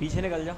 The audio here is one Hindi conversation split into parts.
पीछे निकल जाओ।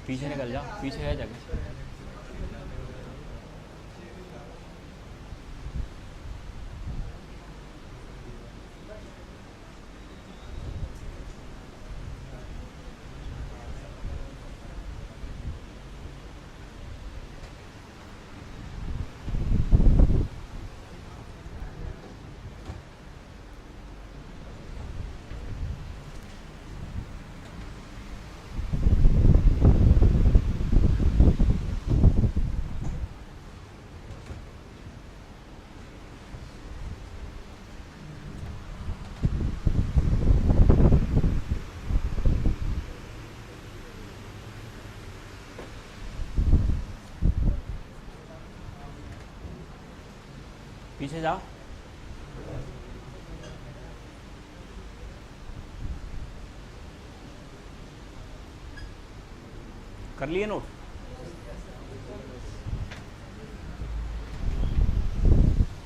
पीछे निकल जाओ, पीछे है जगह। पीछे जाओ। कर लिए नोट?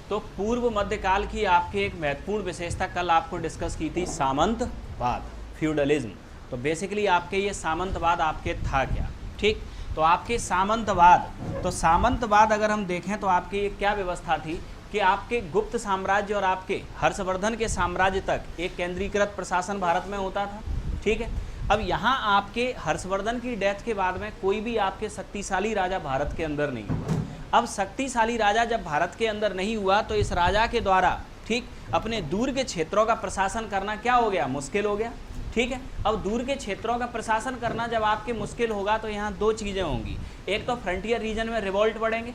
तो पूर्व मध्यकाल की आपकी एक महत्वपूर्ण विशेषता कल आपको डिस्कस की थी, सामंतवाद, फ्यूडलिज्म। तो बेसिकली आपके ये सामंतवाद आपके था क्या? ठीक, तो आपके सामंतवाद, तो सामंतवाद अगर हम देखें तो आपकी ये क्या व्यवस्था थी कि आपके गुप्त साम्राज्य और आपके हर्षवर्धन के साम्राज्य तक एक केंद्रीकृत प्रशासन भारत में होता था। ठीक है, अब यहाँ आपके हर्षवर्धन की डेथ के बाद में कोई भी आपके शक्तिशाली राजा भारत के अंदर नहीं हुआ। अब शक्तिशाली राजा जब भारत के अंदर नहीं हुआ तो इस राजा के द्वारा, ठीक, अपने दूर के क्षेत्रों का प्रशासन करना क्या हो गया? मुश्किल हो गया। ठीक है, अब दूर के क्षेत्रों का प्रशासन करना जब आपके मुश्किल होगा तो यहाँ दो चीज़ें होंगी, एक तो फ्रंटियर रीजन में रिवोल्ट बढ़ेंगे,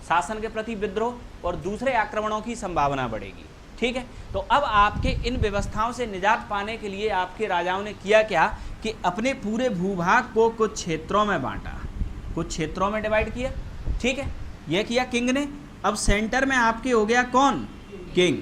शासन के प्रति विद्रोह, और दूसरे आक्रमणों की संभावना बढ़ेगी। ठीक है, तो अब आपके इन व्यवस्थाओं से निजात पाने के लिए आपके राजाओं ने किया क्या कि अपने पूरे भूभाग को कुछ क्षेत्रों में बांटा, कुछ क्षेत्रों में डिवाइड किया। ठीक है, यह किया किंग ने। अब सेंटर में आपके हो गया कौन? किंग।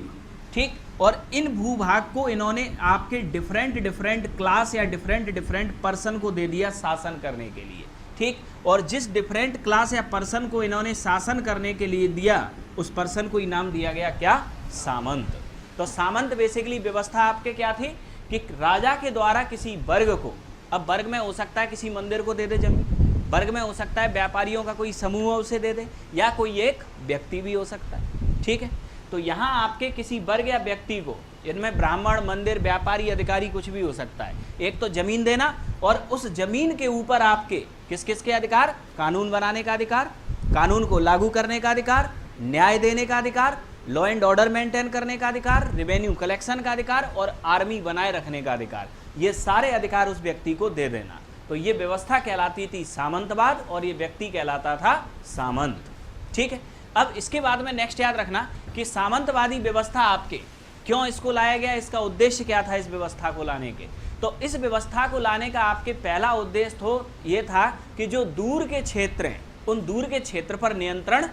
ठीक, और इन भूभाग को इन्होंने आपके डिफरेंट क्लास या डिफरेंट पर्सन को दे दिया शासन करने के लिए। ठीक, और जिस डिफरेंट क्लास या पर्सन को इन्होंने शासन करने के लिए दिया उस पर्सन को इनाम दिया गया क्या? सामंत। तो सामंत बेसिकली व्यवस्था आपके क्या थी कि राजा के द्वारा किसी वर्ग को, अब वर्ग में हो सकता है किसी मंदिर को दे दे जमीन, वर्ग में हो सकता है व्यापारियों का कोई समूह उसे दे दे, या कोई एक व्यक्ति भी हो सकता है। ठीक है, तो यहाँ आपके किसी वर्ग या व्यक्ति को, इनमें ब्राह्मण, मंदिर, व्यापारी, अधिकारी कुछ भी हो सकता है, एक तो जमीन देना और उस जमीन के ऊपर आपके किस किस के अधिकार? कानून बनाने का अधिकार, कानून को लागू करने का अधिकार, न्याय देने का अधिकार, लॉ एंड ऑर्डर मेंटेन करने का अधिकार, रेवेन्यू कलेक्शन का अधिकार और आर्मी बनाए रखने का अधिकार। ये सारे अधिकार उस व्यक्ति को दे देना। तो ये व्यवस्था कहलाती थी सामंतवाद और ये व्यक्ति कहलाता था सामंत। ठीक है, अब इसके बाद में नेक्स्ट याद रखना कि सामंतवादी व्यवस्था आपके क्यों इसको लाया गया, इसका उद्देश्य क्या था इस व्यवस्था को लाने के। तो इस व्यवस्था को लाने का आपके पहला उद्देश्य तो ये था कि जो दूर के क्षेत्र हैं उन दूर के क्षेत्र पर नियंत्रण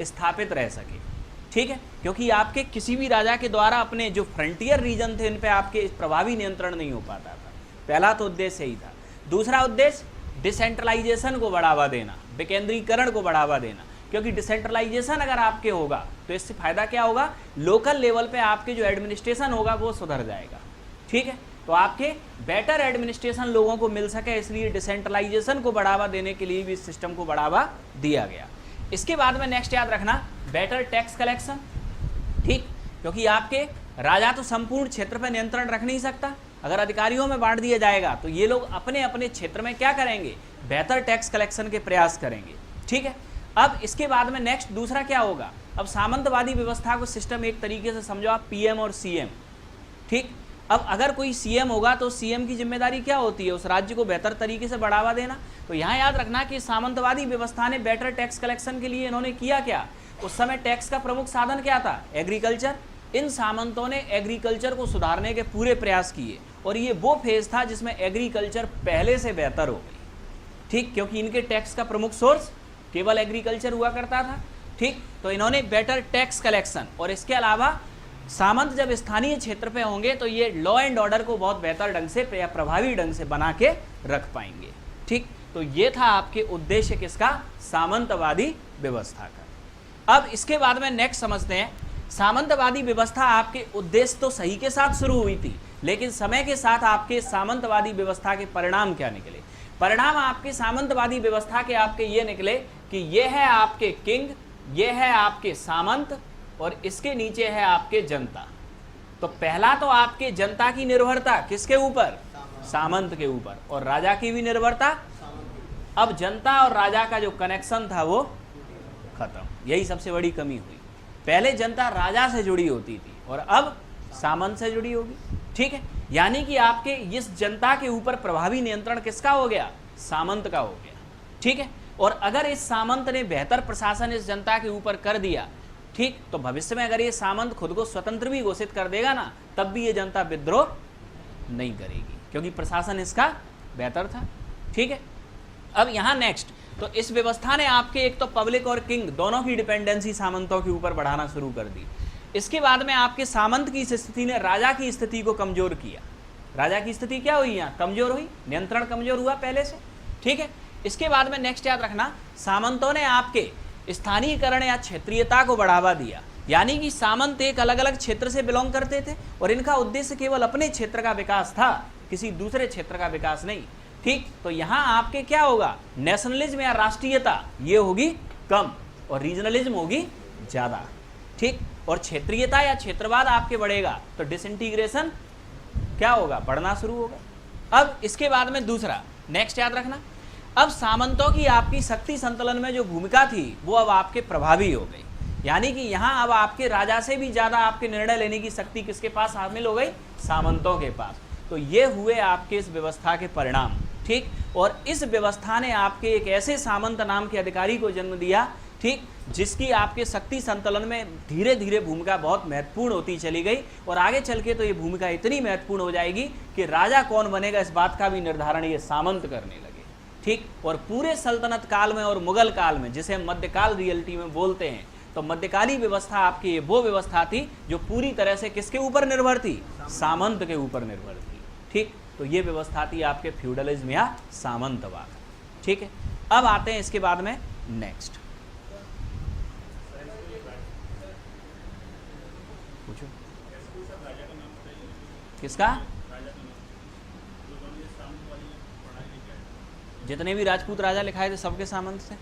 स्थापित रह सके। ठीक है, क्योंकि आपके किसी भी राजा के द्वारा अपने जो फ्रंटियर रीजन थे इन पे आपके प्रभावी नियंत्रण नहीं हो पाता था। पहला तो उद्देश्य यही था। दूसरा उद्देश्य डिसेंट्रलाइजेशन को बढ़ावा देना, विकेंद्रीकरण को बढ़ावा देना, क्योंकि डिसेंट्रलाइजेशन अगर आपके होगा तो इससे फायदा क्या होगा, लोकल लेवल पे आपके जो एडमिनिस्ट्रेशन होगा वो सुधर जाएगा। ठीक है, तो आपके बेटर एडमिनिस्ट्रेशन लोगों को मिल सके, इसलिए डिसेंट्रलाइजेशन को बढ़ावा देने के लिए भी इस सिस्टम को बढ़ावा दिया गया। इसके बाद में नेक्स्ट याद रखना बेटर टैक्स कलेक्शन। ठीक, क्योंकि आपके राजा तो संपूर्ण क्षेत्र पर नियंत्रण रख नहीं सकता, अगर अधिकारियों में बांट दिया जाएगा तो ये लोग अपने अपने क्षेत्र में क्या करेंगे, बेहतर टैक्स कलेक्शन के प्रयास करेंगे। ठीक है, अब इसके बाद में नेक्स्ट दूसरा क्या होगा, अब सामंतवादी व्यवस्था को सिस्टम एक तरीके से समझो आप पीएम और सीएम। ठीक, अब अगर कोई सीएम होगा तो सीएम की जिम्मेदारी क्या होती है, उस राज्य को बेहतर तरीके से बढ़ावा देना। तो यहाँ याद रखना कि सामंतवादी व्यवस्था ने बेटर टैक्स कलेक्शन के लिए इन्होंने किया क्या, उस समय टैक्स का प्रमुख साधन क्या था, एग्रीकल्चर। इन सामंतों ने एग्रीकल्चर को सुधारने के पूरे प्रयास किए और ये वो फेज था जिसमें एग्रीकल्चर पहले से बेहतर हो गई। ठीक, क्योंकि इनके टैक्स का प्रमुख सोर्स केवल एग्रीकल्चर हुआ करता था। ठीक, तो इन्होंने बेटर टैक्स कलेक्शन और इसके अलावा सामंत जब स्थानीय क्षेत्र पे होंगे तो ये लॉ एंड ऑर्डर को बहुत बेहतर ढंग से या प्रभावी ढंग से बना के रख पाएंगे। ठीक, तो ये था आपके उद्देश्य किसका, सामंतवादी व्यवस्था का। अब इसके बाद में नेक्स्ट समझते हैं, सामंतवादी व्यवस्था आपके उद्देश्य तो सही के साथ शुरू हुई थी, लेकिन समय के साथ आपके सामंतवादी व्यवस्था के परिणाम क्या निकले। परिणाम आपके सामंतवादी व्यवस्था के आपके ये निकले कि ये है आपके किंग, ये है आपके सामंत और इसके नीचे है आपके जनता। तो पहला तो आपके जनता की निर्भरता किसके ऊपर, सामंत के ऊपर, और राजा की भी निर्भरता। अब जनता और राजा का जो कनेक्शन था वो खत्म, यही सबसे बड़ी कमी हुई। पहले जनता राजा से जुड़ी होती थी और अब सामंत से जुड़ी होगी। ठीक है, यानी कि आपके इस जनता के ऊपर प्रभावी नियंत्रण किसका हो गया, सामंत का हो गया। ठीक है, और अगर इस सामंत ने बेहतर प्रशासन इस जनता के ऊपर कर दिया, ठीक, तो भविष्य में अगर ये सामंत खुद को स्वतंत्र भी घोषित कर देगा ना, तब भी ये जनता विद्रोह नहीं करेगी, क्योंकि प्रशासन इसका बेहतर था। ठीक है, अब यहाँ नेक्स्ट, तो इस व्यवस्था ने आपके एक तो पब्लिक और किंग दोनों की डिपेंडेंसी सामंतों के ऊपर बढ़ाना शुरू कर दी। इसके बाद में आपके सामंत की इस स्थिति ने राजा की स्थिति को कमजोर किया। राजा की स्थिति क्या हुई, यहाँ कमजोर हुई, नियंत्रण कमजोर हुआ पहले से। ठीक है, इसके बाद में नेक्स्ट याद रखना, सामंतों ने आपके स्थानीयकरण या क्षेत्रीयता को बढ़ावा दिया, यानी कि सामंत एक अलग अलग क्षेत्र से बिलोंग करते थे और इनका उद्देश्य केवल अपने क्षेत्र का विकास था, किसी दूसरे क्षेत्र का विकास नहीं। ठीक, तो यहाँ आपके क्या होगा, नेशनलिज्म या राष्ट्रीयता ये होगी कम और रीजनलिज्म होगी ज़्यादा। ठीक, और क्षेत्रीयता या क्षेत्रवाद आपके बढ़ेगा तो डिसइंटीग्रेशन क्या होगा, बढ़ना शुरू होगा। अब इसके बाद में दूसरा नेक्स्ट याद रखना, अब सामंतों की आपकी शक्ति संतुलन में जो भूमिका थी वो अब आपके प्रभावी हो गई, यानी कि यहाँ अब आपके राजा से भी ज़्यादा आपके निर्णय लेने की शक्ति किसके पास शामिल हो गई, सामंतों के पास। तो ये हुए आपके इस व्यवस्था के परिणाम। ठीक, और इस व्यवस्था ने आपके एक ऐसे सामंत नाम के अधिकारी को जन्म दिया, ठीक, जिसकी आपके शक्ति संतुलन में धीरे धीरे भूमिका बहुत महत्वपूर्ण होती चली गई और आगे चल के तो ये भूमिका इतनी महत्वपूर्ण हो जाएगी कि राजा कौन बनेगा इस बात का भी निर्धारण ये सामंत करने लगे। ठीक, और पूरे सल्तनत काल में और मुगल काल में, जिसे हम मध्यकाल रियलिटी में बोलते हैं, तो मध्यकाली व्यवस्था आपकी वो व्यवस्था थी जो पूरी तरह से किसके ऊपर निर्भर थी, सामंत के ऊपर निर्भर थी। ठीक, तो ये व्यवस्था थी आपके फ्यूडलिज्म या सामंतवाद। ठीक है, अब आते हैं इसके बाद में नेक्स्ट, पूछो किसका, जितने भी राजपूत राजा लिखाए थे सबके सामंत से,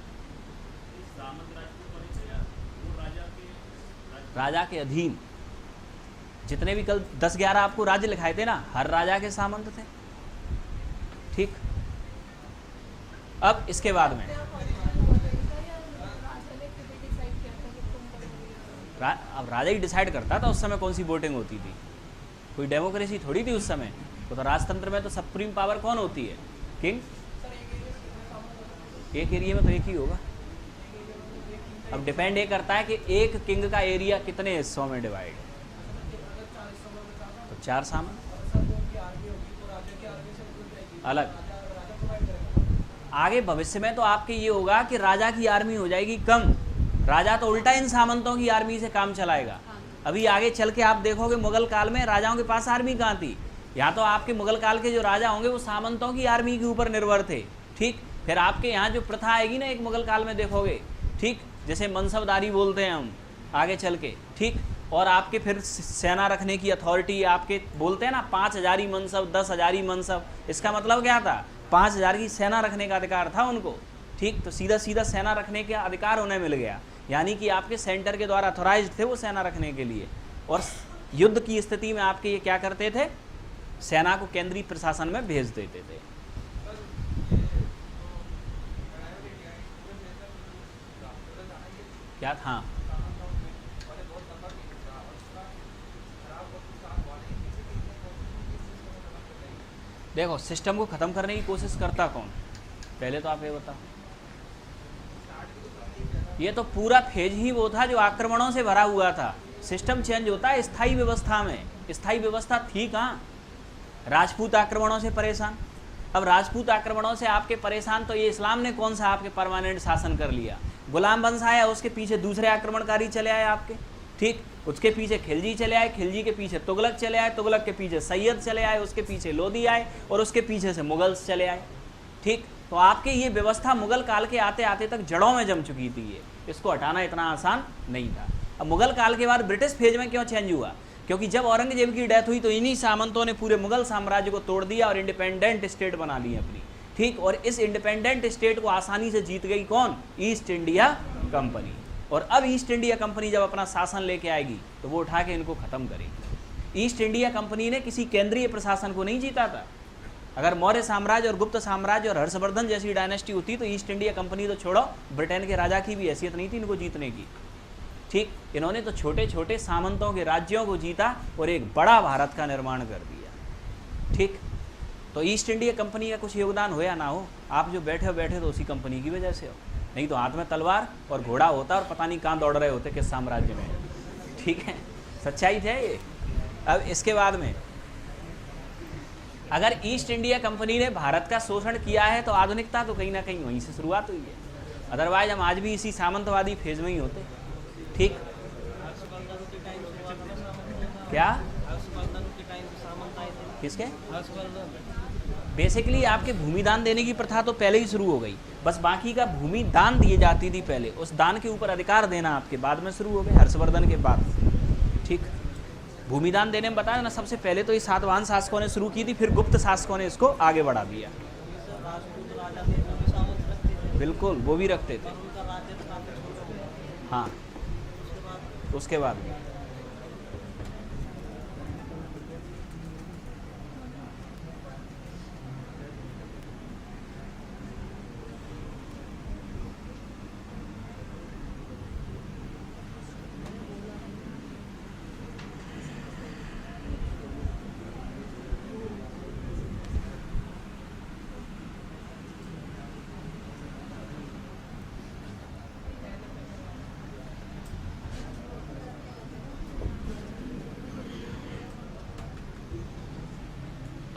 राजा के अधीन जितने भी कल 10-11 आपको राज्य लिखाए थे ना, हर राजा के सामंत थे। ठीक, अब इसके बाद में अब राजा ही डिसाइड करता था। उस समय कौन सी वोटिंग होती थी, कोई डेमोक्रेसी थोड़ी थी उस समय। तो राजतंत्र में तो सुप्रीम पावर कौन होती है, किंग एक एरिया में तो एक ही होगा। अब डिपेंड ये करता है कि एक किंग का एरिया कितने हिस्सों में डिवाइड है। तो 4 सामंत अलग। आगे भविष्य में तो आपके ये होगा कि राजा की आर्मी हो जाएगी कम, राजा तो उल्टा इन सामंतों की आर्मी से काम चलाएगा। अभी आगे चल के आप देखोगे मुगल काल में राजाओं के पास आर्मी कहाँ थी। यहाँ तो आपके मुगल काल के जो राजा होंगे वो सामंतों की आर्मी के ऊपर निर्भर थे। ठीक, फिर आपके यहाँ जो प्रथा आएगी ना एक मुगल काल में देखोगे, ठीक, जैसे मनसबदारी बोलते हैं हम आगे चल के, ठीक, और आपके फिर सेना रखने की अथॉरिटी आपके बोलते हैं ना 5,000 मनसब 10,000 मनसब। इसका मतलब क्या था, 5,000 की सेना रखने का अधिकार था उनको। ठीक, तो सीधा सीधा सेना रखने का अधिकार उन्हें मिल गया, यानी कि आपके सेंटर के द्वारा अथोराइज थे वो सेना रखने के लिए। और युद्ध की स्थिति में आपके ये क्या करते थे, सेना को केंद्रीय प्रशासन में भेज देते थे। क्या था, देखो सिस्टम को खत्म करने की कोशिश करता कौन, पहले तो आप ये बताओ। ये तो पूरा फेज ही वो था जो आक्रमणों से भरा हुआ था। सिस्टम चेंज होता है स्थायी व्यवस्था में, स्थायी व्यवस्था थी कहाँ, राजपूत आक्रमणों से परेशान। अब राजपूत आक्रमणों से आपके परेशान तो ये इस्लाम ने कौन सा आपके परमानेंट शासन कर लिया। गुलाम वंश आया, उसके पीछे दूसरे आक्रमणकारी चले आए आपके, ठीक, उसके पीछे खिलजी चले आए, खिलजी के पीछे तुगलक चले आए, तुगलक के पीछे सैयद चले आए, उसके पीछे लोधी आए और उसके पीछे से मुगल्स चले आए। ठीक, तो आपके ये व्यवस्था मुगल काल के आते आते तक जड़ों में जम चुकी थी। ये इसको हटाना इतना आसान नहीं था। अब मुगल काल के बाद ब्रिटिश फेज में क्यों चेंज हुआ, क्योंकि जब औरंगजेब की डेथ हुई तो इन्हीं सामंतों ने पूरे मुगल साम्राज्य को तोड़ दिया और इंडिपेंडेंट स्टेट बना ली अपनी। ठीक, और इस इंडिपेंडेंट स्टेट को आसानी से जीत गई कौन, ईस्ट इंडिया कंपनी। और अब ईस्ट इंडिया कंपनी जब अपना शासन लेके आएगी तो वो उठा के इनको खत्म करेगी। ईस्ट इंडिया कंपनी ने किसी केंद्रीय प्रशासन को नहीं जीता था। अगर मौर्य साम्राज्य और गुप्त साम्राज्य और हर्षवर्धन जैसी डायनेस्टी होती तो ईस्ट इंडिया कंपनी तो छोड़ो, ब्रिटेन के राजा की भी हैसियत नहीं थी इनको जीतने की। ठीक, इन्होंने तो छोटे छोटे सामंतों के राज्यों को जीता और एक बड़ा भारत का निर्माण कर दिया। ठीक, तो ईस्ट इंडिया कंपनी का कुछ योगदान हो या ना हो, आप जो बैठे तो उसी कंपनी की वजह से हो, नहीं तो हाथ में तलवार और घोड़ा होता और पता नहीं कहाँ दौड़ रहे होते किस साम्राज्य में। ठीक है, सच्चाई है ये। अब इसके बाद में अगर ईस्ट इंडिया कंपनी ने भारत का शोषण किया है तो आधुनिकता तो कहीं ना कहीं वहीं से शुरुआत हुई है, अदरवाइज हम आज भी इसी सामंतवादी फेज में ही होते। ठीक, क्या किसके, बेसिकली आपके भूमि दान देने की प्रथा तो पहले ही शुरू हो गई, बस बाकी का भूमि दान दी जाती थी पहले, उस दान के ऊपर अधिकार देना आपके बाद में शुरू हो गए हर्षवर्धन के बाद। ठीक, भूमि दान देने में बताया ना, सबसे पहले तो ये सातवाहन शासकों ने शुरू की थी, फिर गुप्त शासकों ने इसको आगे बढ़ा दिया। बिल्कुल, वो भी रखते थे। हाँ, उसके बाद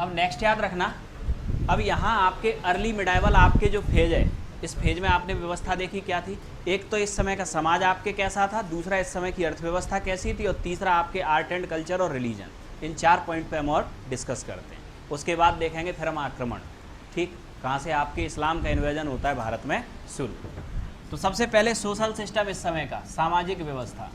अब नेक्स्ट याद रखना, अब यहाँ आपके अर्ली मिडाइवल आपके जो फेज है, इस फेज में आपने व्यवस्था देखी क्या थी। एक तो इस समय का समाज आपके कैसा था, दूसरा इस समय की अर्थव्यवस्था कैसी थी, और तीसरा आपके आर्ट एंड कल्चर और रिलीजन। इन 4 पॉइंट पे हम और डिस्कस करते हैं। उसके बाद देखेंगे फिर हम आक्रमण, ठीक, कहाँ से आपके इस्लाम का इन्वेजन होता है भारत में शुरू। तो सबसे पहले सोशल सिस्टम इस समय का, सामाजिक व्यवस्था।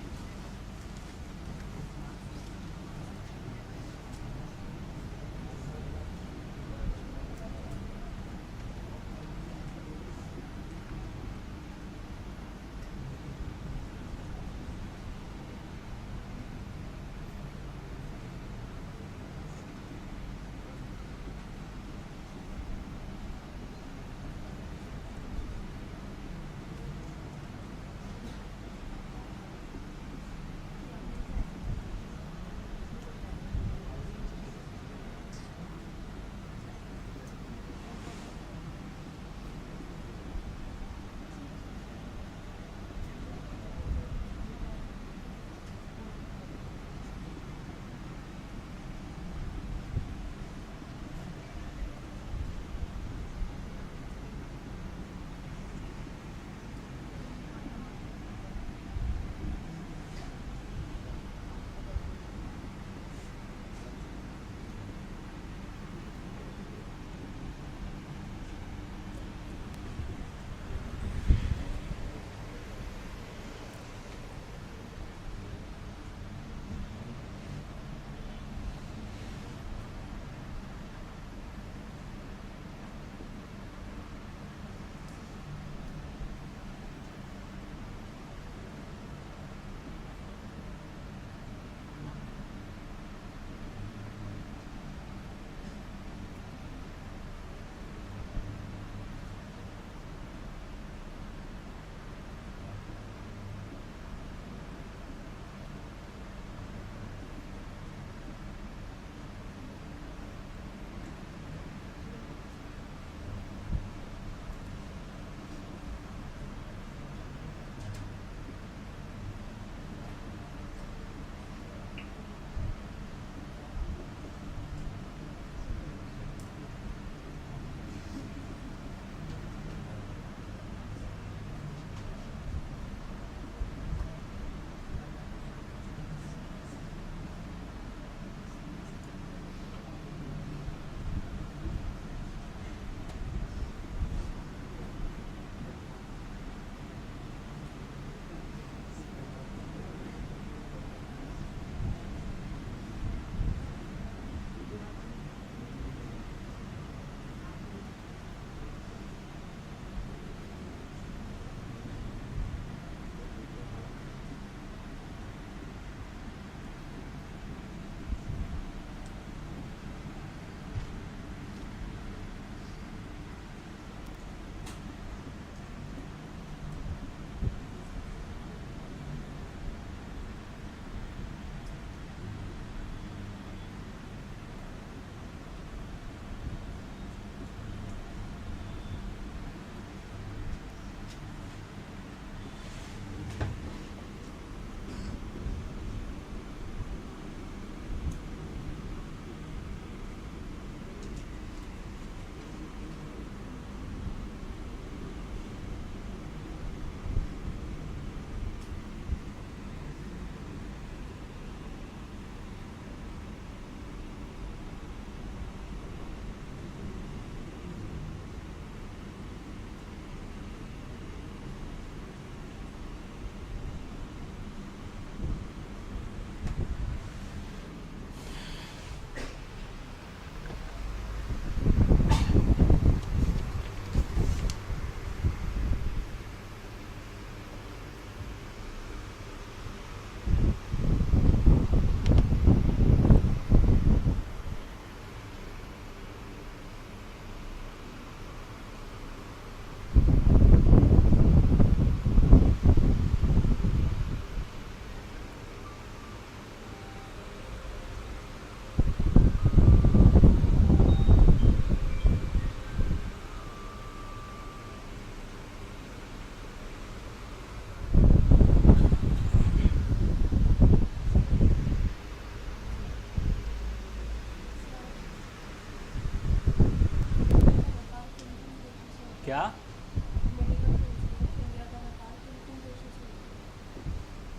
क्या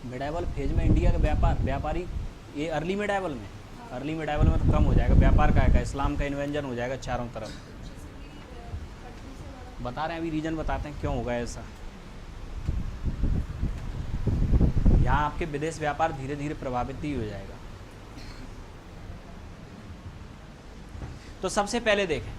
मिडाइवल फेज में इंडिया का व्यापारी, ये अर्ली मिडाइवल में, अर्ली मिडाइवल में तो कम हो जाएगा व्यापार का इस्लाम का इन्वेंजन हो जाएगा चारों तरफ। बता रहे हैं, अभी रीजन बताते हैं क्यों होगा ऐसा। यहाँ आपके विदेश व्यापार धीरे धीरे प्रभावित ही हो जाएगा। तो सबसे पहले देखें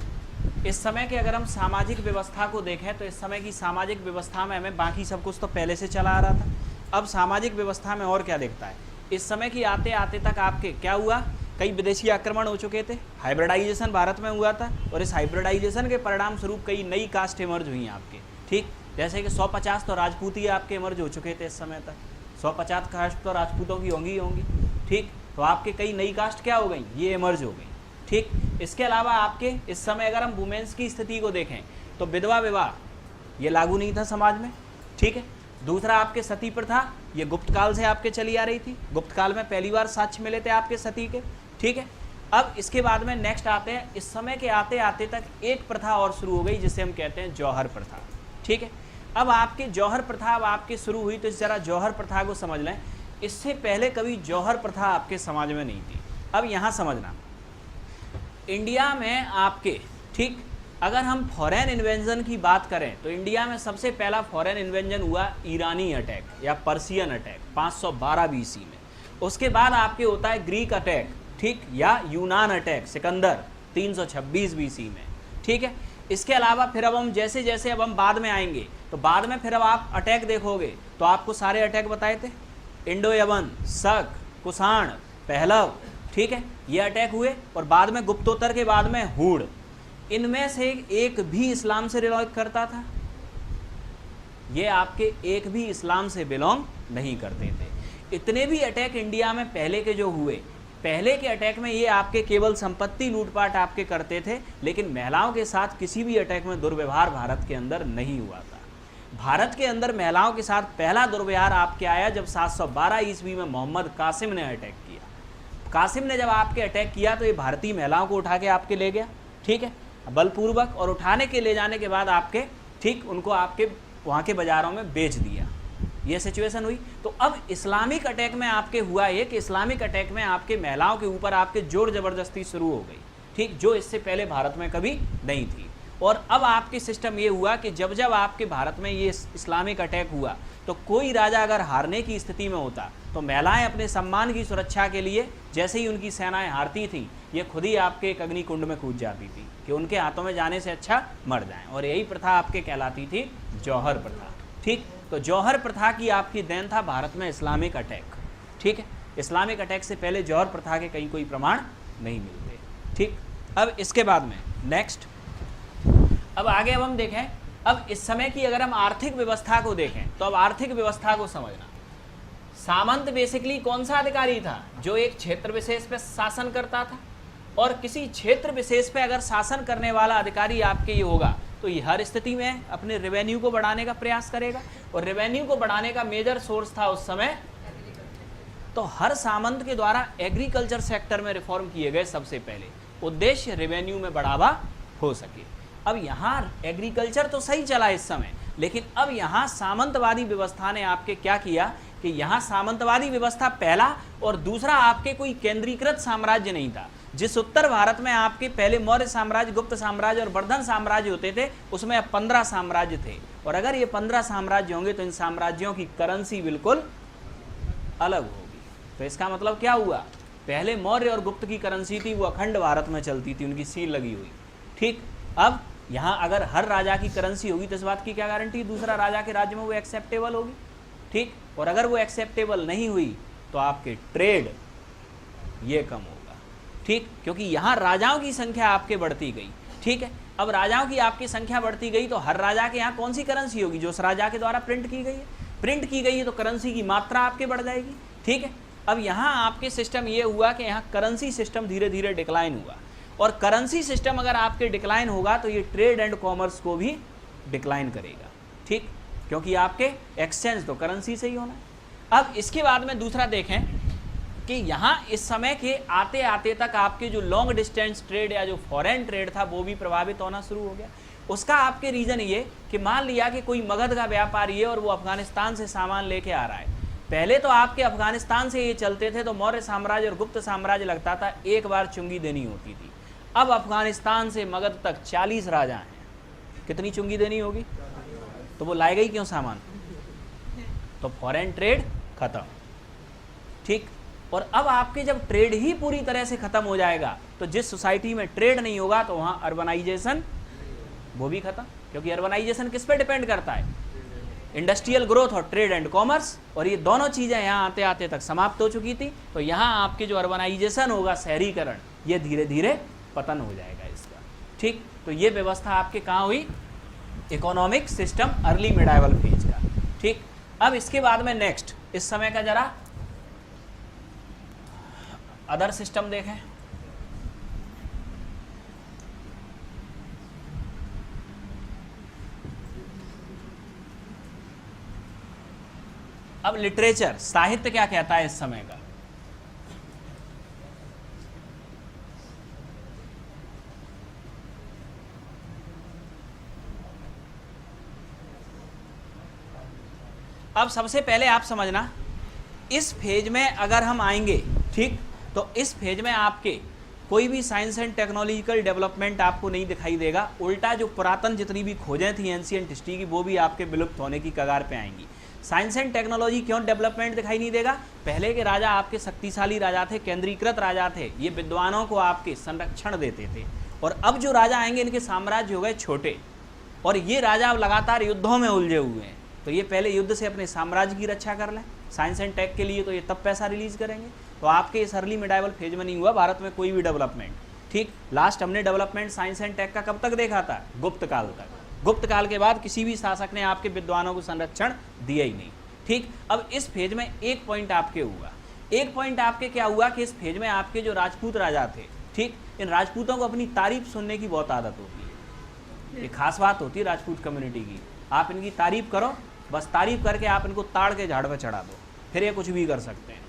इस समय के, अगर हम सामाजिक व्यवस्था को देखें तो इस समय की सामाजिक व्यवस्था में हमें बाकी सब कुछ तो पहले से चला आ रहा था। अब सामाजिक व्यवस्था में और क्या दिखता है, इस समय की आते आते तक आपके क्या हुआ, कई विदेशी आक्रमण हो चुके थे, हाइब्रिडाइजेशन भारत में हुआ था, और इस हाइब्रिडाइजेशन के परिणाम स्वरूप कई नई कास्ट इमर्ज हुई आपके, ठीक। जैसे कि 150 तो राजपूती आपके इमर्ज हो चुके थे इस समय तक, 150 कास्ट तो राजपूतों की होंगी, ठीक। तो आपके कई नई कास्ट क्या हो गई, ये इमर्ज हो गई, ठीक। इसके अलावा आपके इस समय अगर हम वुमेन्स की स्थिति को देखें तो विधवा विवाह ये लागू नहीं था समाज में, ठीक है। दूसरा आपके सती प्रथा, ये गुप्त काल से आपके चली आ रही थी, गुप्त काल में पहली बार साक्ष्य मिले थे आपके सती के, ठीक है। अब इसके बाद में नेक्स्ट आते हैं, इस समय के आते आते तक एक प्रथा और शुरू हो गई जिसे हम कहते हैं जौहर प्रथा, ठीक है। अब आपके जौहर प्रथा अब आपके शुरू हुई, तो जरा जौहर प्रथा को समझ लें। इससे पहले कभी जौहर प्रथा आपके समाज में नहीं थी। अब यहाँ समझना, इंडिया में आपके, ठीक, अगर हम फॉरेन इन्वेंजन की बात करें तो इंडिया में सबसे पहला फॉरेन इन्वेंजन हुआ ईरानी अटैक या पर्सियन अटैक 512 BC में। उसके बाद आपके होता है ग्रीक अटैक, ठीक, या यूनान अटैक सिकंदर 326 BC में, ठीक है। इसके अलावा फिर अब हम जैसे जैसे अब हम बाद में आएंगे तो बाद में फिर अब आप अटैक देखोगे तो आपको सारे अटैक बताए थे, इंडो यवन, शक, कुषाण, पहलव, ठीक है, ये अटैक हुए। और बाद में गुप्तोत्तर के बाद में हूण, इनमें से एक भी इस्लाम से रिलोंग करता था, ये आपके एक भी इस्लाम से बिलोंग नहीं करते थे। इतने भी अटैक इंडिया में पहले के जो हुए, पहले के अटैक में ये आपके केवल संपत्ति लूटपाट आपके करते थे, लेकिन महिलाओं के साथ किसी भी अटैक में दुर्व्यवहार भारत के अंदर नहीं हुआ था। भारत के अंदर महिलाओं के साथ पहला दुर्व्यवहार आपके आया जब 712 ईस्वी में मोहम्मद कासिम ने अटैक किया। कासिम ने जब आपके अटैक किया तो ये भारतीय महिलाओं को उठा के आपके ले गया, ठीक है, बलपूर्वक, और उठाने के ले जाने के बाद आपके, ठीक, उनको आपके वहाँ के बाज़ारों में बेच दिया, ये सिचुएशन हुई। तो अब इस्लामिक अटैक में आपके हुआ ये कि इस्लामिक अटैक में आपके महिलाओं के ऊपर आपके जोर ज़बरदस्ती शुरू हो गई, ठीक, जो इससे पहले भारत में कभी नहीं थी। और अब आपके सिस्टम ये हुआ कि जब जब आपके भारत में ये इस्लामिक अटैक हुआ तो कोई राजा अगर हारने की स्थिति में होता तो महिलाएं अपने सम्मान की सुरक्षा के लिए, जैसे ही उनकी सेनाएं हारती थीं, ये खुद ही आपके एक अग्निकुंड में कूद जाती थी कि उनके हाथों में जाने से अच्छा मर जाएं। और यही प्रथा आपके कहलाती थी जौहर प्रथा, ठीक। तो जौहर प्रथा की आपकी देन था भारत में इस्लामिक अटैक, ठीक है। इस्लामिक अटैक से पहले जौहर प्रथा के कहीं कोई प्रमाण नहीं मिलते, ठीक। अब इसके बाद में नेक्स्ट, अब आगे अब हम देखें, अब इस समय की अगर हम आर्थिक व्यवस्था को देखें तो अब आर्थिक व्यवस्था को समझना, सामंत बेसिकली कौन सा अधिकारी था, जो एक क्षेत्र विशेष पे शासन करता था, और किसी क्षेत्र विशेष पे अगर शासन करने वाला अधिकारी आपके ये होगा तो ये हर स्थिति में अपने रेवेन्यू को बढ़ाने का प्रयास करेगा, और रेवेन्यू को बढ़ाने का मेजर सोर्स था उस समय, तो हर सामंत के द्वारा एग्रीकल्चर सेक्टर में रिफॉर्म किए गए सबसे पहले, उद्देश्य रेवेन्यू में बढ़ावा हो सके। अब यहाँ एग्रीकल्चर तो सही चला इस समय, लेकिन अब यहाँ सामंतवादी व्यवस्था ने आपके क्या किया कि यहाँ सामंतवादी व्यवस्था पहला, और दूसरा आपके कोई केंद्रीकृत साम्राज्य नहीं था। जिस उत्तर भारत में आपके पहले मौर्य साम्राज्य, गुप्त साम्राज्य और वर्धन साम्राज्य होते थे, उसमें अब 15 साम्राज्य थे, और अगर ये 15 साम्राज्य होंगे तो इन साम्राज्यों की करेंसी बिल्कुल अलग होगी। तो इसका मतलब क्या हुआ, पहले मौर्य और गुप्त की करेंसी थी वो अखंड भारत में चलती थी, उनकी सील लगी हुई, ठीक। अब यहाँ अगर हर राजा की करेंसी होगी तो इस बात की क्या गारंटी दूसरा राजा के राज्य में वो एक्सेप्टेबल होगी, ठीक। और अगर वो एक्सेप्टेबल नहीं हुई तो आपके ट्रेड ये कम होगा, ठीक, क्योंकि यहाँ राजाओं की संख्या आपके बढ़ती गई, ठीक है। अब राजाओं की आपकी संख्या बढ़ती गई तो हर राजा के यहाँ कौन सी करेंसी होगी, जो उस राजा के द्वारा प्रिंट की गई है, प्रिंट की गई है, तो करेंसी की मात्रा आपके बढ़ जाएगी, ठीक है। अब यहाँ आपके सिस्टम ये हुआ कि यहाँ करेंसी सिस्टम धीरे धीरे डिक्लाइन हुआ, और करेंसी सिस्टम अगर आपके डिक्लाइन होगा तो ये ट्रेड एंड कॉमर्स को भी डिक्लाइन करेगा, ठीक, क्योंकि आपके एक्सचेंज तो करेंसी से ही होना है। अब इसके बाद में दूसरा देखें कि यहाँ इस समय के आते आते तक आपके जो लॉन्ग डिस्टेंस ट्रेड या जो फॉरेन ट्रेड था वो भी प्रभावित होना शुरू हो गया। उसका आपके रीजन ये कि मान लिया कि कोई मगध का व्यापारी है और वो अफगानिस्तान से सामान लेके आ रहा है। पहले तो आपके अफगानिस्तान से ये चलते थे तो मौर्य साम्राज्य और गुप्त साम्राज्य लगता था, एक बार चुंगी देनी होती थी। अब अफगानिस्तान से मगध तक 40 राजा हैं, कितनी चुंगी देनी होगी? तो वो लाएगा ही क्यों सामान? तो फॉरेन ट्रेड खत्म, ठीक। और अब आपके जब ट्रेड ही पूरी तरह से खत्म हो जाएगा तो जिस सोसाइटी में ट्रेड नहीं होगा तो वहां अर्बनाइजेशन वो भी खत्म, क्योंकि अर्बनाइजेशन किस पे डिपेंड करता है? इंडस्ट्रियल ग्रोथ और ट्रेड एंड कॉमर्स, और ये दोनों चीजें यहाँ आते आते तक समाप्त हो चुकी थी। तो यहाँ आपके जो अर्बनाइजेशन होगा, शहरीकरण, ये धीरे धीरे पतन हो जाएगा इसका, ठीक। तो ये व्यवस्था आपके कहाँ हुई? Economic system early medieval phase का, ठीक। अब इसके बाद में नेक्स्ट इस समय का जरा अदर सिस्टम देखें। अब लिटरेचर, साहित्य क्या कहता है इस समय का? अब सबसे पहले आप समझना, इस फेज में अगर हम आएंगे, ठीक, तो इस फेज में आपके कोई भी साइंस एंड टेक्नोलॉजिकल डेवलपमेंट आपको नहीं दिखाई देगा। उल्टा जो पुरातन जितनी भी खोजें थी एंशिएंट हिस्ट्री की, वो भी आपके विलुप्त होने की कगार पे आएंगी। साइंस एंड टेक्नोलॉजी क्यों डेवलपमेंट दिखाई नहीं देगा? पहले के राजा आपके शक्तिशाली राजा थे, केंद्रीकृत राजा थे, ये विद्वानों को आपके संरक्षण देते थे। और अब जो राजा आएंगे इनके साम्राज्य हो गए छोटे, और ये राजा अब लगातार युद्धों में उलझे हुए हैं। तो ये पहले युद्ध से अपने साम्राज्य की रक्षा कर लें। साइंस एंड टेक के लिए तो ये तब पैसा रिलीज करेंगे। तो आपके इस अर्ली मिडाइवल फेज में नहीं हुआ भारत में कोई भी डेवलपमेंट, ठीक। लास्ट हमने डेवलपमेंट साइंस एंड टेक का कब तक देखा था? गुप्त काल तक। गुप्त काल के बाद किसी भी शासक ने आपके विद्वानों को संरक्षण दिया ही नहीं, ठीक। अब इस फेज में एक पॉइंट आपके हुआ, एक पॉइंट आपके क्या हुआ कि इस फेज में आपके जो राजपूत राजा थे, ठीक, इन राजपूतों को अपनी तारीफ सुनने की बहुत आदत होती है। ये खास बात होती है राजपूत कम्युनिटी की, आप इनकी तारीफ करो, बस तारीफ करके आप इनको ताड़ के झाड़ पर चढ़ा दो, फिर ये कुछ भी कर सकते हैं,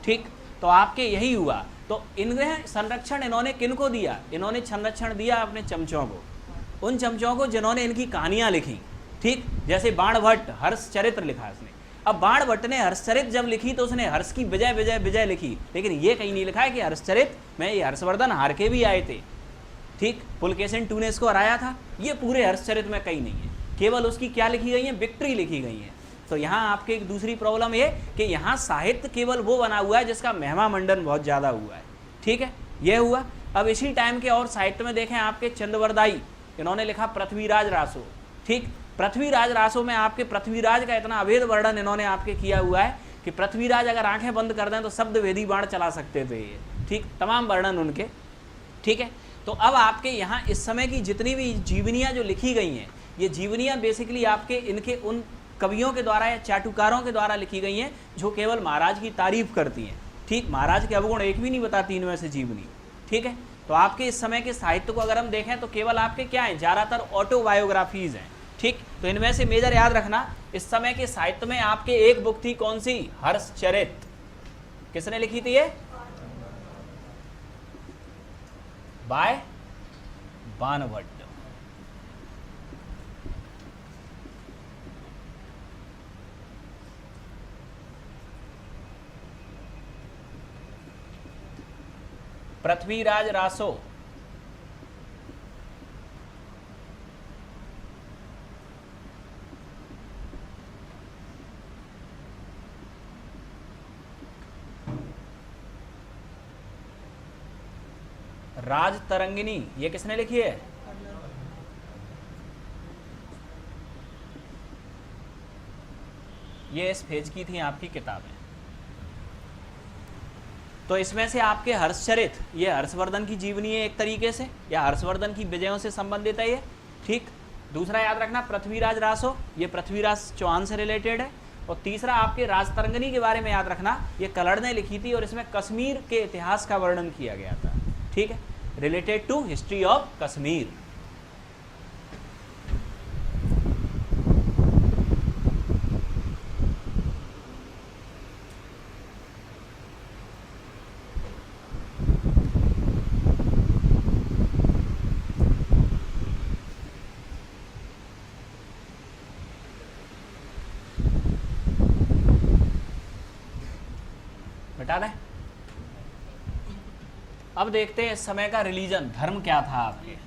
ठीक। तो आपके यही हुआ। तो इन्हें संरक्षण इन्होंने किनको दिया? इन्होंने संरक्षण दिया अपने चमचों को, उन चमचों को जिन्होंने इनकी कहानियां लिखी, ठीक। जैसे बाणभट्ट हर्ष चरित्र लिखा इसने। अब बाणभट्ट ने हर्षचरित जब लिखी तो उसने हर्ष की विजय विजय विजय लिखी, लेकिन ये कहीं नहीं लिखा है कि हर्षचरित में ये हर्षवर्धन हार के भी आए थे, ठीक। पुलकेशिन II ने इसको हराया था, ये पूरे हर्षचरित में कहीं नहीं है। केवल उसकी क्या लिखी गई है? विक्ट्री लिखी गई है। तो यहाँ आपके एक दूसरी प्रॉब्लम ये कि यहाँ साहित्य केवल वो बना हुआ है जिसका महिमा मंडन बहुत ज़्यादा हुआ है, ठीक है, ये हुआ। अब इसी टाइम के और साहित्य में देखें आपके चंद्रवरदाई, इन्होंने लिखा पृथ्वीराज रासो, ठीक। पृथ्वीराज रासो में आपके पृथ्वीराज का इतना अभेद वर्णन इन्होंने आपके किया हुआ है कि पृथ्वीराज अगर आंखें बंद कर दें तो शब्द वेदी बाण चला सकते थे ये, ठीक, तमाम वर्णन उनके, ठीक है। तो अब आपके यहाँ इस समय की जितनी भी जीवनियाँ जो लिखी गई हैं, ये जीवनियाँ बेसिकली आपके इनके उन कवियों के द्वारा या चाटुकारों के द्वारा लिखी गई हैं जो केवल महाराज की तारीफ करती हैं, ठीक। महाराज के अवगुण एक भी नहीं बताती इनमें से जीवनी, ठीक है। तो आपके इस समय के साहित्य को अगर हम देखें तो केवल आपके क्या हैं? ज़्यादातर ऑटोबायोग्राफीज हैं, ठीक। तो इनमें से मेजर याद रखना, इस समय के साहित्य में आपके एक बुक थी, कौन सी? हर्षचरित। किसने लिखी थी ये? बाय बाणभट्ट। पृथ्वीराज रासो, राज तरंगिनी, ये किसने लिखी है? ये इस फेज की थी आपकी किताबें। तो इसमें से आपके हर्षचरित, ये हर्षवर्धन की जीवनी है एक तरीके से, या हर्षवर्धन की विजयों से संबंधित है ये, ठीक। दूसरा याद रखना पृथ्वीराज रासो, ये पृथ्वीराज चौहान से रिलेटेड है। और तीसरा आपके राजतरंगिनी के बारे में याद रखना, ये कलड़ ने लिखी थी और इसमें कश्मीर के इतिहास का वर्णन किया गया था, ठीक है, related to history of Kashmir. याद है? अब देखते हैं इस समय का रिलीजन, धर्म क्या था आपके।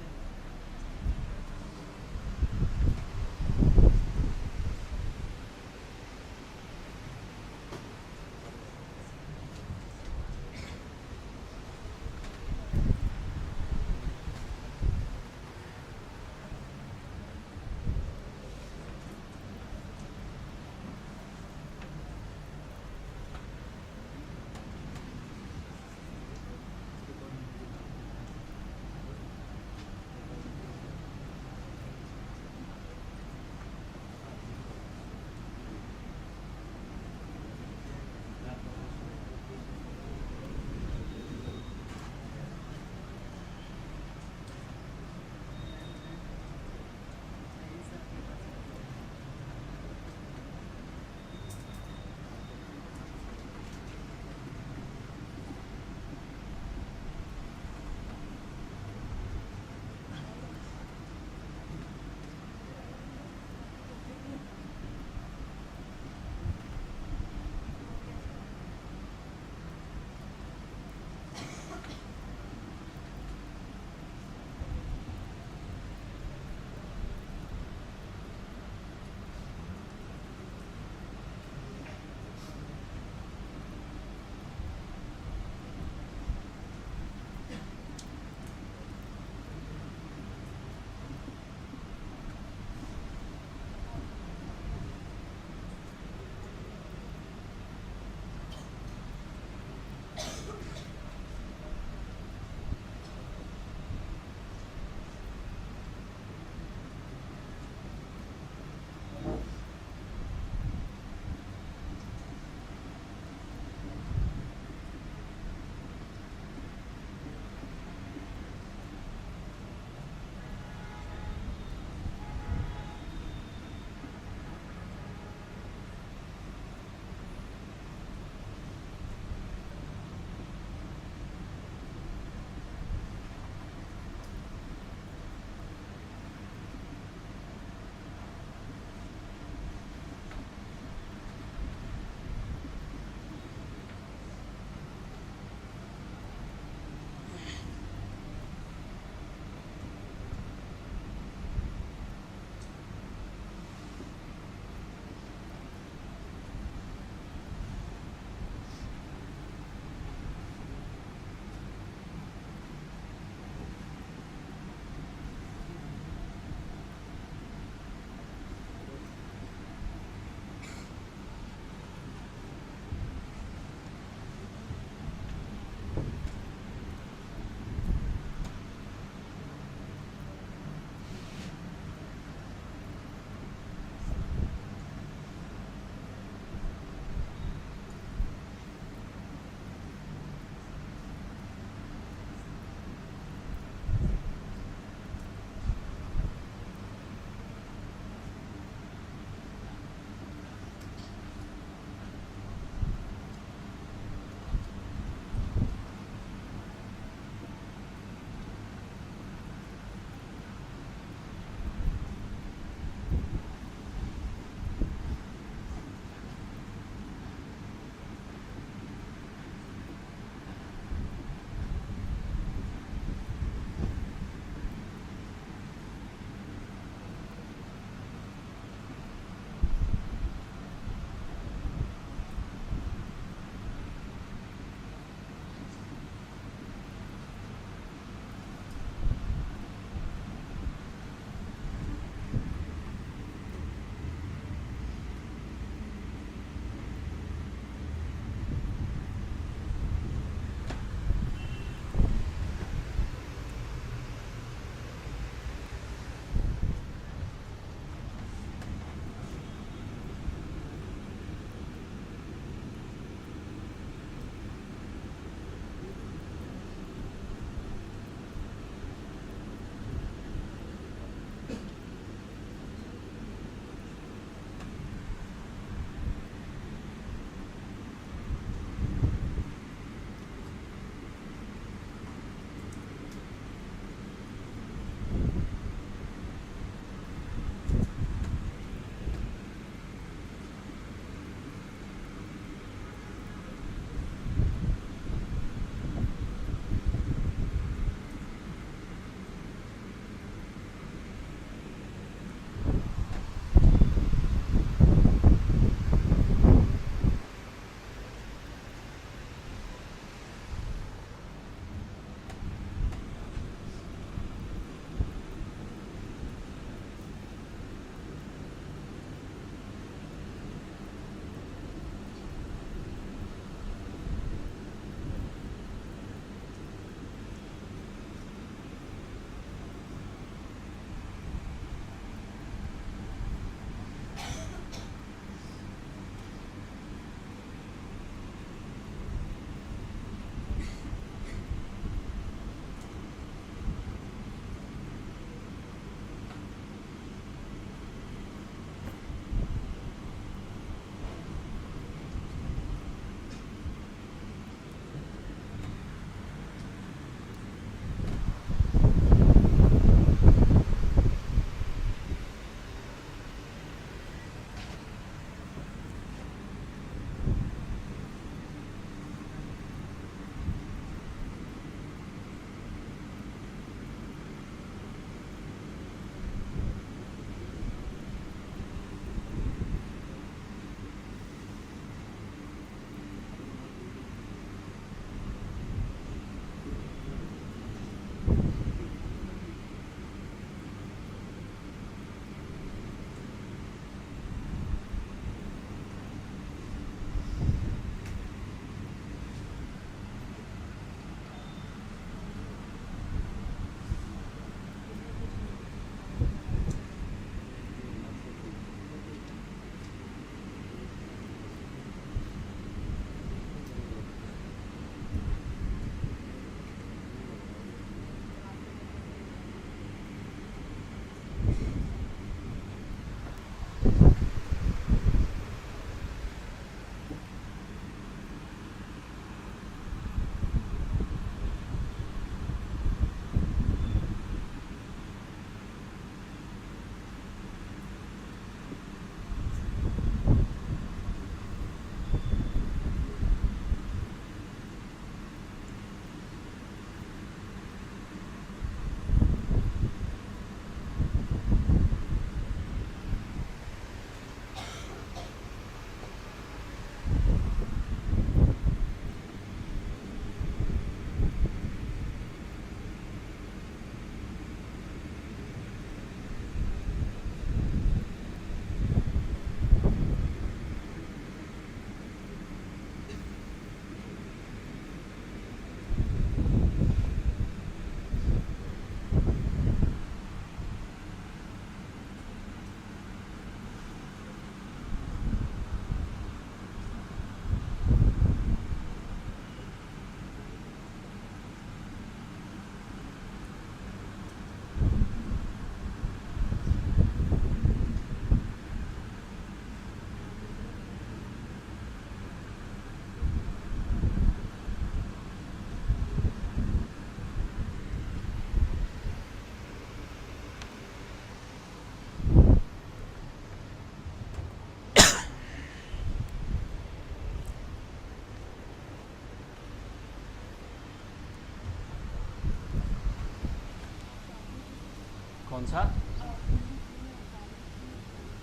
कौन सा?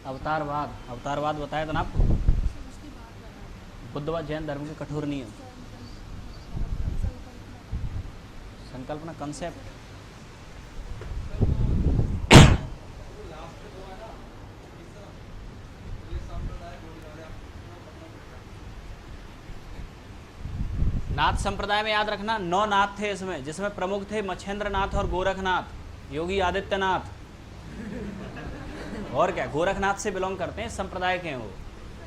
अवतारवाद। अवतारवाद बताया था ना आपको, बुद्धवाद जैन धर्म के कठोर नियम। संकल्पना कंसेप्ट। नाथ संप्रदाय में याद रखना 9 नाथ थे इसमें, जिसमें प्रमुख थे मच्छेंद्र नाथ और गोरखनाथ, योगी आदित्यनाथ। और क्या, गोरखनाथ से बिलोंग करते हैं, संप्रदाय के हैं वो।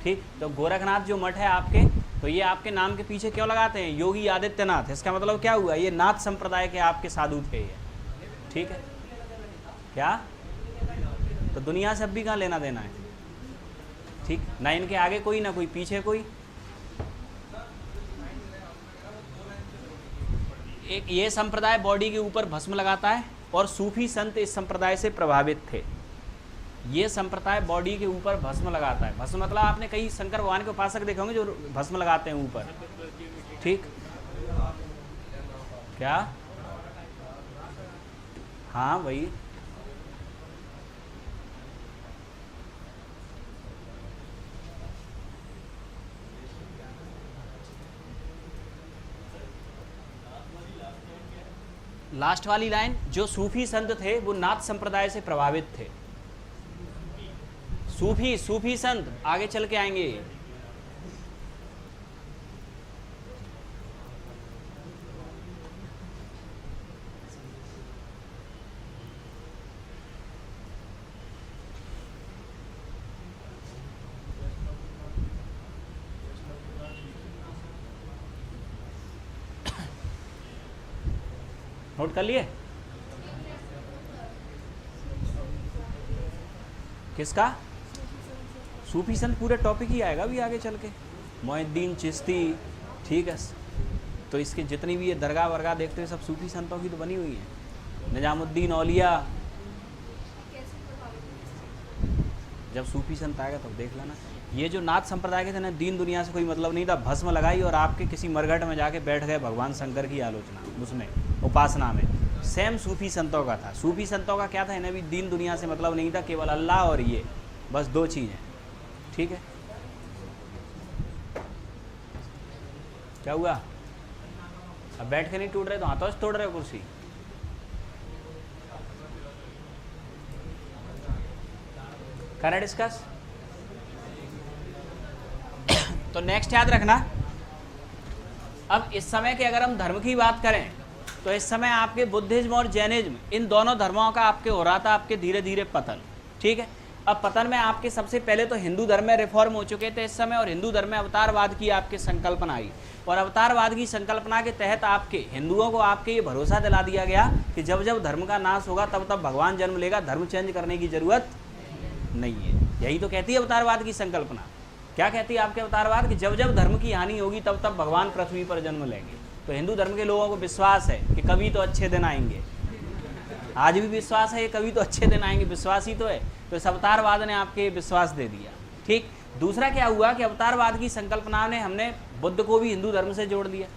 ठीक, तो गोरखनाथ जो मठ है आपके, तो ये आपके नाम के पीछे क्यों लगाते हैं योगी आदित्यनाथ? इसका मतलब क्या हुआ, ये नाथ संप्रदाय के आपके साधु थे ये। ठीक है, क्या तो दुनिया से अब भी कहाँ लेना देना है। ठीक, ना इनके आगे कोई, ना कोई पीछे कोई। एक ये संप्रदाय बॉडी के ऊपर भस्म लगाता है, और सूफी संत इस संप्रदाय से प्रभावित थे। ये संप्रदाय बॉडी के ऊपर भस्म लगाता है। भस्म मतलब आपने कई शंकर भगवान के उपासक देखे होंगे जो भस्म लगाते हैं ऊपर। ठीक, क्या? हाँ वही। लास्ट वाली लाइन, जो सूफी संत थे वो नाथ संप्रदाय से प्रभावित थे। सूफी संत आगे चल के आएंगे। नोट कर लिए? किसका? सूफी संत पूरे टॉपिक ही आएगा अभी आगे चल के। मोइनुद्दीन चिश्ती, ठीक है, तो इसके जितनी भी ये दरगाह वरगाह देखते हैं सब सूफी संतों की तो बनी हुई है। निजामुद्दीन औलिया, जब सूफी संत आएगा तब देख लेना। ये जो नाथ संप्रदाय के थे ना, दीन दुनिया से कोई मतलब नहीं था, भस्म लगाई और आपके किसी मरघट में जाके बैठ गए भगवान शंकर की आलोचना उसमें, उपासना में। सेम सूफी संतों का था। सूफी संतों का क्या था, इन्हें भी दीन दुनिया से मतलब नहीं था, केवल अल्लाह और ये, बस 2 चीज़ें। ठीक है, क्या हुआ? अब बैठ के नहीं टूट रहे तो हाथों से तोड़ रहे हो कुर्सी। करें डिस्कस? तो नेक्स्ट याद रखना, अब इस समय के अगर हम धर्म की बात करें तो इस समय आपके बुद्धिज्म और जैनिज्म, इन दोनों धर्मों का आपके हो रहा था आपके धीरे धीरे पतन। ठीक है, अब पतन में आपके सबसे पहले तो हिंदू धर्म में रिफॉर्म हो चुके थे इस समय, और हिंदू धर्म में अवतारवाद की आपके संकल्पना आई, और अवतारवाद की संकल्पना के तहत आपके हिंदुओं को आपके ये भरोसा दिला दिया गया कि जब जब धर्म का नाश होगा तब तब भगवान जन्म लेगा, धर्म चेंज करने की जरूरत नहीं है। यही तो कहती है अवतारवाद की संकल्पना। क्या कहती है आपके अवतारवाद? कि जब जब धर्म की हानि होगी तब तब भगवान पृथ्वी पर जन्म लेंगे। तो हिंदू धर्म के लोगों को विश्वास है कि कभी तो अच्छे दिन आएंगे, आज भी विश्वास है, कभी तो अच्छे दिन आएंगे, विश्वास ही तो है। तो इस अवतारवाद ने आपके विश्वास दे दिया। ठीक, दूसरा क्या हुआ कि अवतारवाद की संकल्पना ने हमने बुद्ध को भी हिंदू धर्म से जोड़ दिया,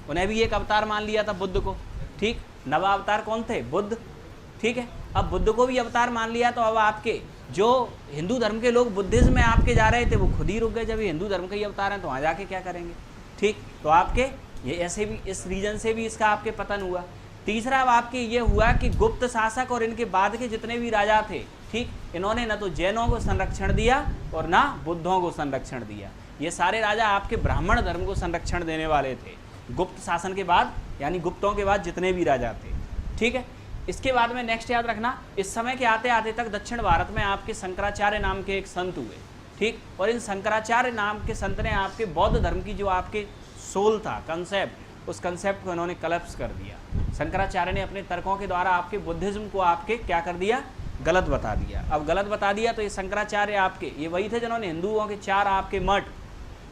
उन्हें भी एक अवतार मान लिया था बुद्ध को। ठीक, नवा अवतार कौन थे? बुद्ध। ठीक है, अब बुद्ध को भी अवतार मान लिया, तो अब आपके जो हिंदू धर्म के लोग बुद्धिज्म में आपके जा रहे थे वो खुद ही रुक गए। जब ये हिंदू धर्म के ही अवतार हैं तो वहाँ जाके क्या करेंगे। ठीक, तो आपके ये ऐसे भी इस रीजन से भी इसका आपके पतन हुआ। तीसरा अब आपके ये हुआ कि गुप्त शासक और इनके बाद के जितने भी राजा थे, ठीक, इन्होंने न तो जैनों को संरक्षण दिया और ना बुद्धों को संरक्षण दिया। ये सारे राजा आपके ब्राह्मण धर्म को संरक्षण देने वाले थे गुप्त शासन के बाद, यानी गुप्तों के बाद जितने भी राजा थे। ठीक है, इसके बाद में नेक्स्ट याद रखना, इस समय के आते आते तक दक्षिण भारत में आपके शंकराचार्य नाम के एक संत हुए। ठीक, और इन शंकराचार्य नाम के संत ने आपके बौद्ध धर्म की जो आपके सोल था, कंसेप्ट, उस कंसेप्ट को इन्होंने कलप्स कर दिया। शंकराचार्य ने अपने तर्कों के द्वारा आपके बुद्धिज्म को आपके क्या कर दिया, गलत बता दिया। अब गलत बता दिया तो ये शंकराचार्य आपके ये वही थे जिन्होंने हिंदुओं के 4 आपके मठ,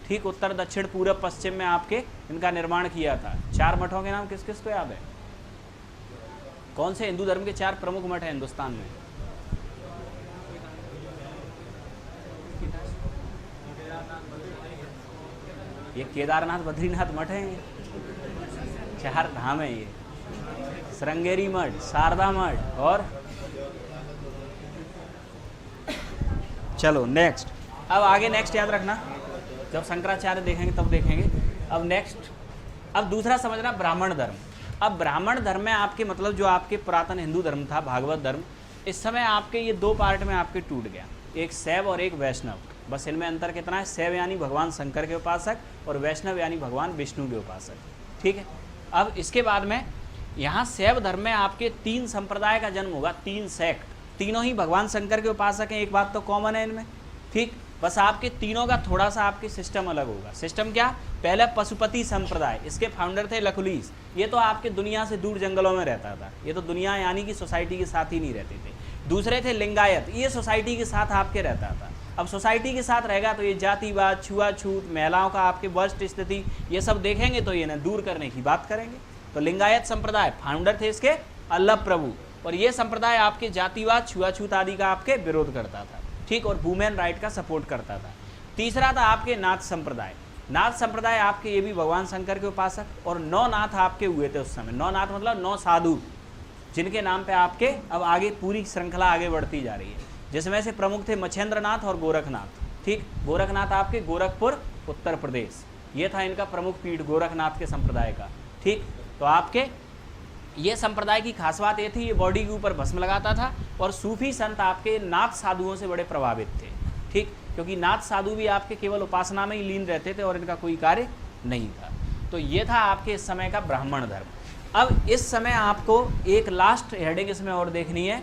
ठीक, उत्तर दक्षिण पूर्व पश्चिम में आपके इनका निर्माण किया था। 4 मठों के नाम किस किस को याद है? कौन से हिंदू धर्म के 4 प्रमुख मठ हैं हिंदुस्तान में? ये केदारनाथ बद्रीनाथ मठ हैं, ये 4 धाम है। ये श्रृंगेरी मठ, शारदा मठ और चलो नेक्स्ट, अब आगे नेक्स्ट याद रखना, जब शंकराचार्य देखेंगे तब देखेंगे। अब नेक्स्ट, अब दूसरा समझना ब्राह्मण धर्म। अब ब्राह्मण धर्म में आपके मतलब जो आपके पुरातन हिंदू धर्म था, भागवत धर्म, इस समय आपके ये दो पार्ट में आपके टूट गया, एक शैव और एक वैष्णव। बस इनमें अंतर कितना है, शैव यानी भगवान शंकर के उपासक और वैष्णव यानी भगवान विष्णु के उपासक, ठीक है। अब इसके बाद में यहाँ शैव धर्म में आपके 3 संप्रदाय का जन्म होगा, 3 सेक्ट, तीनों ही भगवान शंकर के उपासक हैं। एक बात तो कॉमन है इनमें, ठीक। बस आपके तीनों का थोड़ा सा आपके सिस्टम अलग होगा। सिस्टम क्या, पहले पशुपति संप्रदाय, इसके फाउंडर थे लकुलीस। ये तो आपके दुनिया से दूर जंगलों में रहता था, ये तो दुनिया यानी कि सोसाइटी के साथ ही नहीं रहते थे। दूसरे थे लिंगायत, ये सोसाइटी के साथ आपके रहता था। अब सोसाइटी के साथ रहेगा तो ये जातिवाद, छुआछूत, महिलाओं का आपके वर्स्ट स्थिति, ये सब देखेंगे तो ये ना दूर करने की बात करेंगे। तो लिंगायत संप्रदाय, फाउंडर थे इसके अल्लभ प्रभु, और ये संप्रदाय आपके जातिवाद, छुआछूत आदि का आपके विरोध करता था, ठीक, और वुमेन राइट का सपोर्ट करता था। तीसरा था आपके नाथ संप्रदाय। नाथ संप्रदाय आपके ये भी भगवान शंकर के उपासक, और 9 नाथ आपके हुए थे उस समय। 9 नाथ मतलब 9 साधु, जिनके नाम पे आपके अब आगे पूरी श्रृंखला आगे बढ़ती जा रही है, जिसमें से प्रमुख थे मच्छेंद्र नाथ और गोरखनाथ, ठीक। गोरखनाथ आपके गोरखपुर उत्तर प्रदेश, ये था इनका प्रमुख पीठ गोरखनाथ के संप्रदाय का, ठीक। तो आपके ये संप्रदाय की खास बात ये थी, ये बॉडी के ऊपर भस्म लगाता था, और सूफी संत आपके नाथ साधुओं से बड़े प्रभावित थे, ठीक, क्योंकि नाथ साधु भी आपके केवल उपासना में ही लीन रहते थे और इनका कोई कार्य नहीं था। तो ये था आपके इस समय का ब्राह्मण धर्म। अब इस समय आपको एक लास्ट हेडिंग इसमें और देखनी है,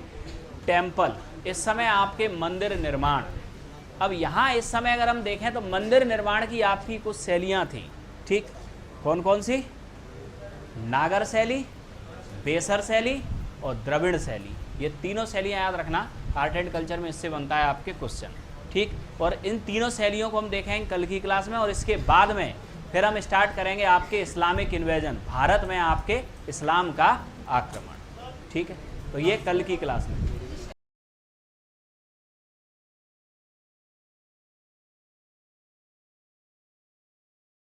टेम्पल। इस समय आपके मंदिर निर्माण। अब यहाँ इस समय अगर हम देखें तो मंदिर निर्माण की आपकी कुछ शैलियाँ थीं, ठीक। कौन कौन सी, नागर शैली, बेसर शैली और द्रविड़ शैली, ये तीनों शैलियाँ याद रखना, आर्ट एंड कल्चर में इससे बनता है आपके क्वेश्चन, ठीक। और इन तीनों शैलियों को हम देखेंगे कल की क्लास में, और इसके बाद में फिर हम स्टार्ट करेंगे आपके इस्लामिक इन्वेजन, भारत में आपके इस्लाम का आक्रमण, ठीक है। तो ये कल की क्लास में।